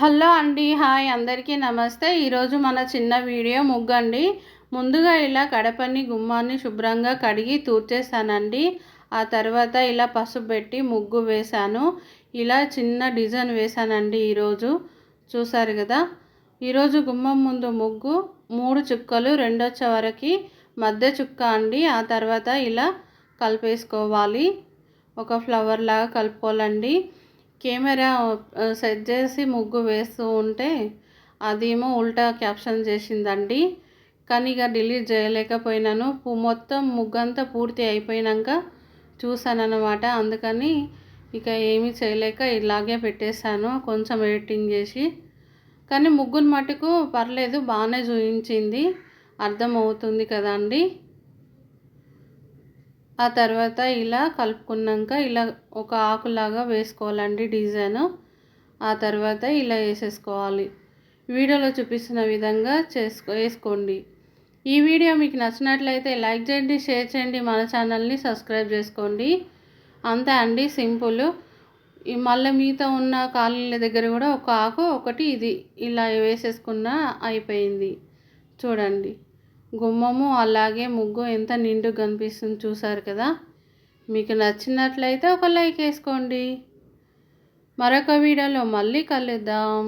Hello అండి. Hi అందరికీ నమస్తే. ఈరోజు మన చిన్న వీడియో ముగ్గండి. ముందుగా ఇలా గడపని గుమ్మాన్ని శుభ్రంగా కడిగి తూర్చేసానండి. ఆ తర్వాత ఇలా పసుపు పెట్టి ముగ్గు వేశాను. ఇలా చిన్న డిజైన్ వేశానండి ఈరోజు. చూసారు కదా. ఈరోజు గుమ్మం ముందు ముగ్గు 3 చుక్కలు రెండొచ్చే వరకు మధ్య చుక్క అండి. ఆ తర్వాత ఇలా కలిపేసుకోవాలి. ఒక ఫ్లవర్ లాగా కలుపుకోవాలండి. కెమెరా సెట్ చేసి ముగ్గు వేస్తూ ఉంటే అదేమో ఉల్టా క్యాప్షన్ చేసిందండి. కానీ ఇక డిలీట్ చేయలేకపోయినాను. మొత్తం ముగ్గంతా పూర్తి అయిపోయినాక చూసానన్నమాట. అందుకని ఇక ఏమీ చేయలేక ఇలాగే పెట్టేశాను కొంచెం ఎడిటింగ్ చేసి. కానీ ముగ్గును మటుకు పర్లేదు, బాగానే చూపించింది, అర్థమవుతుంది కదండి. ఆ తర్వాత ఇలా కలుపుకున్నాక ఇలా ఒక ఆకులాగా వేసుకోవాలండి డిజైన్. ఆ తర్వాత ఇలా వేసేసుకోవాలి. వీడియోలో చూపిస్తున్న విధంగా వేసుకోండి. ఈ వీడియో మీకు నచ్చినట్లయితే లైక్ చేయండి, షేర్ చేయండి, మన ఛానల్ని సబ్స్క్రైబ్ చేసుకోండి. అంతే అండి, సింపుల్. మళ్ళీ మిగతా ఉన్న ఖాళీల దగ్గర కూడా ఒక ఆకు ఒకటి ఇది ఇలా వేసేసుకున్న అయిపోయింది. చూడండి, గుమ్మము అలాగే ముగ్గు ఎంత నిండుగా కనిపిస్తుంది చూసారు కదా. మీకు నచ్చినట్లయితే ఒక లైక్ వేసుకోండి. మరొక వీడియోలో మళ్ళీ కలుద్దాం.